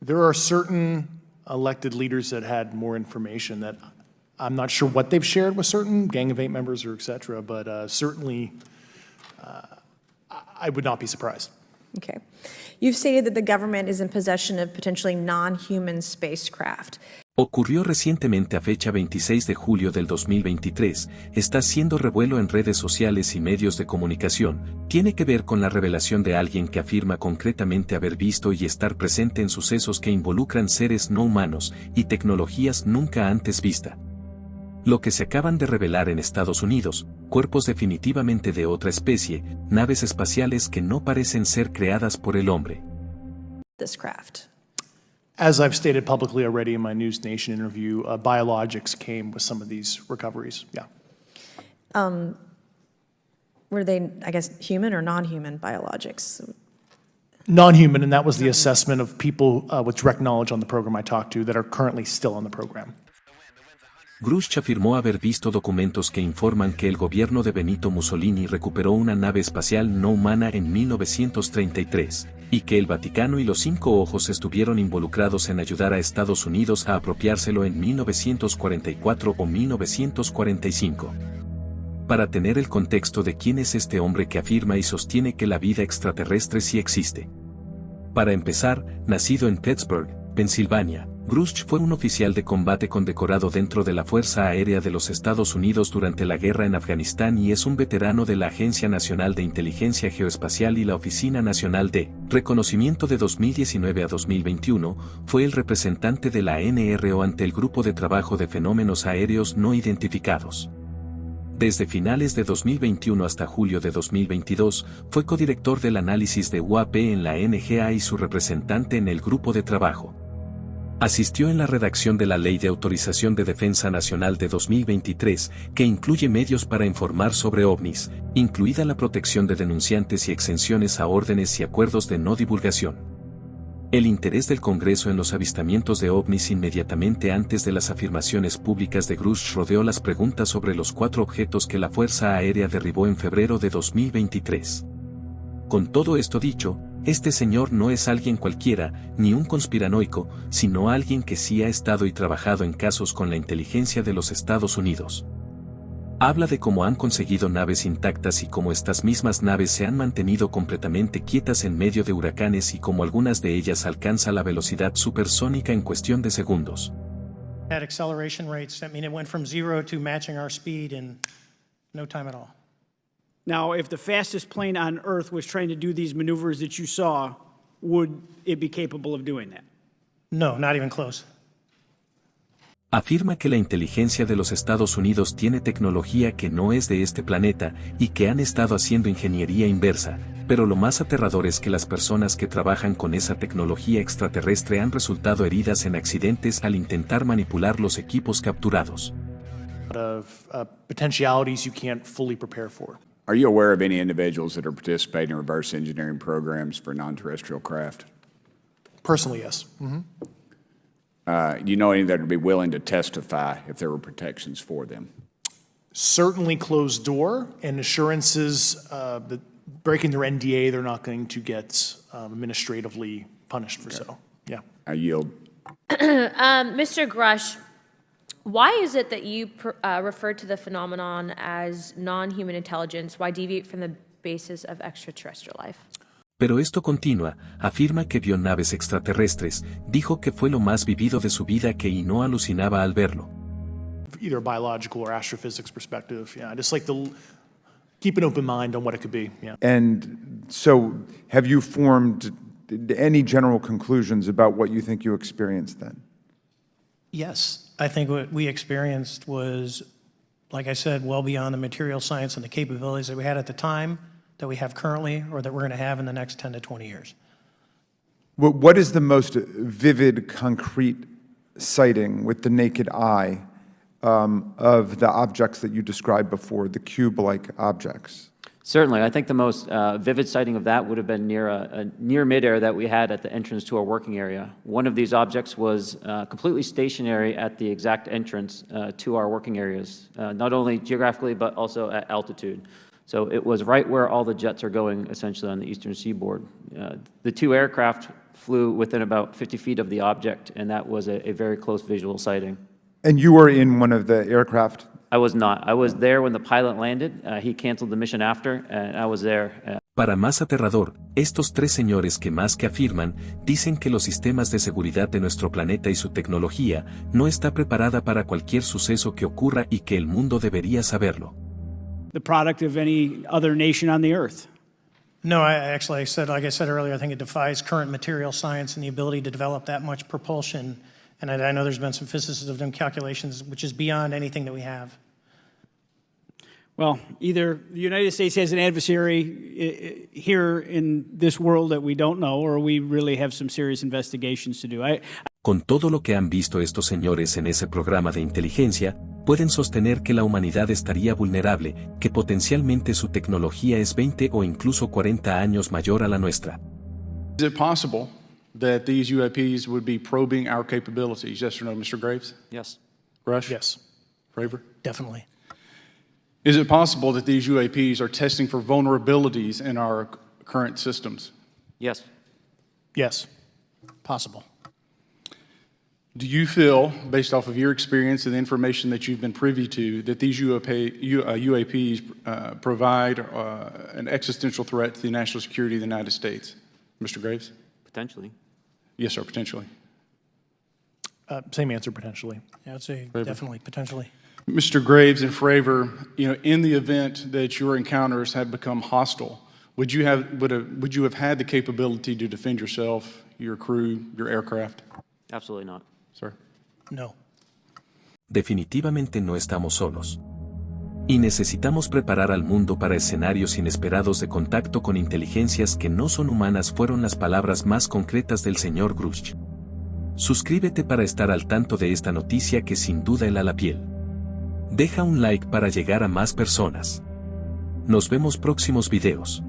There are certain elected leaders that had more information that I'm not sure what they've shared with certain Gang of Eight members or et cetera, but certainly I would not be surprised. Okay. You've stated that the government is in possession of potentially non-human spacecraft. Ocurrió recientemente a fecha 26 de julio del 2023, está haciendo revuelo en redes sociales y medios de comunicación, tiene que ver con la revelación de alguien que afirma concretamente haber visto y estar presente en sucesos que involucran seres no humanos y tecnologías nunca antes vista. Lo que se acaban de revelar en Estados Unidos, cuerpos definitivamente de otra especie, naves espaciales que no parecen ser creadas por el hombre. This craft. As I've stated publicly already in my News Nation interview, biologics came with some of these recoveries, yeah. Were they, I guess, human or non-human biologics? Non-human, and that was the assessment of people with direct knowledge on the program I talked to that are currently still on the program. Grusch afirmó haber visto documentos que informan que el gobierno de Benito Mussolini recuperó una nave espacial no humana en 1933, y que el Vaticano y los Cinco Ojos estuvieron involucrados en ayudar a Estados Unidos a apropiárselo en 1944 o 1945. Para tener el contexto de quién es este hombre que afirma y sostiene que la vida extraterrestre sí existe. Para empezar, nacido en Pittsburgh, Pensilvania, Grusch fue un oficial de combate condecorado dentro de la Fuerza Aérea de los Estados Unidos durante la guerra en Afganistán y es un veterano de la Agencia Nacional de Inteligencia Geoespacial y la Oficina Nacional de Reconocimiento de 2019 a 2021, fue el representante de la NRO ante el Grupo de Trabajo de Fenómenos Aéreos No Identificados. Desde finales de 2021 hasta julio de 2022, fue codirector del análisis de UAP en la NGA y su representante en el Grupo de Trabajo. Asistió en la redacción de la Ley de Autorización de Defensa Nacional de 2023, que incluye medios para informar sobre ovnis, incluida la protección de denunciantes y exenciones a órdenes y acuerdos de no divulgación. El interés del Congreso en los avistamientos de ovnis inmediatamente antes de las afirmaciones públicas de Grusch rodeó las preguntas sobre los 4 objetos que la Fuerza Aérea derribó en febrero de 2023. Con todo esto dicho, este señor no es alguien cualquiera, ni un conspiranoico, sino alguien que sí ha estado y trabajado en casos con la inteligencia de los Estados Unidos. Habla de cómo han conseguido naves intactas y cómo estas mismas naves se han mantenido completamente quietas en medio de huracanes y cómo algunas de ellas alcanzan la velocidad supersónica en cuestión de segundos. At acceleration rates, that mean it went from 0 to matching our speed in no time at all. Now, if the fastest plane on Earth was trying to do these maneuvers that you saw, would it be capable of doing that? No, not even close. Afirma que la inteligencia de los Estados Unidos tiene tecnología que no es de este planeta y que han estado haciendo ingeniería inversa, pero lo más aterrador es que las personas que trabajan con esa tecnología extraterrestre han resultado heridas en accidentes al intentar manipular los equipos capturados. Potentialities you can't fully prepare for. Are you aware of any individuals that are participating in reverse engineering programs for non-terrestrial craft? Personally, yes. Mm-hmm. Do you know any that would be willing to testify if there were protections for them? Certainly closed door and assurances that breaking their NDA, they're not going to get administratively punished for so. Yeah. I yield. Mr. Grusch, why is it that you refer to the phenomenon as non-human intelligence? Why deviate from the basis of extraterrestrial life? Pero esto continúa, afirma que vio naves extraterrestres, dijo que fue lo más vivido de su vida que y no alucinaba al verlo. Either biological or astrophysics perspective, yeah. Just like keep an open mind on what it could be, yeah. And so, have you formed any general conclusions about what you think you experienced then? Yes, I think what we experienced was, like I said, well beyond the material science and the capabilities that we had at the time, that we have currently, or that we're going to have in the next 10 to 20 years. What is the most vivid, concrete sighting with the naked eye of the objects that you described before, the cube-like objects? Certainly. I think the most vivid sighting of that would have been near midair that we had at the entrance to our working area. One of these objects was completely stationary at the exact entrance to our working areas, not only geographically, but also at altitude. So it was right where all the jets are going, essentially, on the eastern seaboard. The 2 aircraft flew within about 50 feet of the object, and that was a very close visual sighting. And you were in one of the aircraft? I was not. I was there when the pilot landed. He canceled the mission after, and I was there. Para más aterrador, estos tres señores que más que afirman, dicen que los sistemas de seguridad de nuestro planeta y su tecnología no está preparada para cualquier suceso que ocurra y que el mundo debería saberlo. The product of any other nation on the earth. No, like I said earlier, I think it defies current material science and the ability to develop that much propulsion. And I know there's been some physicists have done calculations, which is beyond anything that we have. Well, either the United States has an adversary here in this world that we don't know, or we really have some serious investigations to do. Con todo lo que han visto estos señores en ese programa de inteligencia, pueden sostener que la humanidad estaría vulnerable, que potencialmente su tecnología es 20 o incluso 40 años mayor a la nuestra. Is it possible that these UAPs would be probing our capabilities? Yes or no, Mr. Graves? Yes. Grusch? Yes. Fravor? Definitely. Is it possible that these UAPs are testing for vulnerabilities in our current systems? Yes. Yes. Possible. Do you feel, based off of your experience and the information that you've been privy to, that these UAPs provide an existential threat to the national security of the United States? Mr. Graves? Potentially. Yes, sir, potentially. Same answer, potentially. Yeah, I'd say definitely, potentially. Mr. Graves and Fravor, in the event that your encounters had become hostile, would you have had the capability to defend yourself, your crew, your aircraft? Absolutely not. Sir? No. Definitivamente no estamos solos. Y necesitamos preparar al mundo para escenarios inesperados de contacto con inteligencias que no son humanas, fueron las palabras más concretas del señor Grusch. Suscríbete para estar al tanto de esta noticia que sin duda hela la piel. Deja un like para llegar a más personas. Nos vemos próximos videos.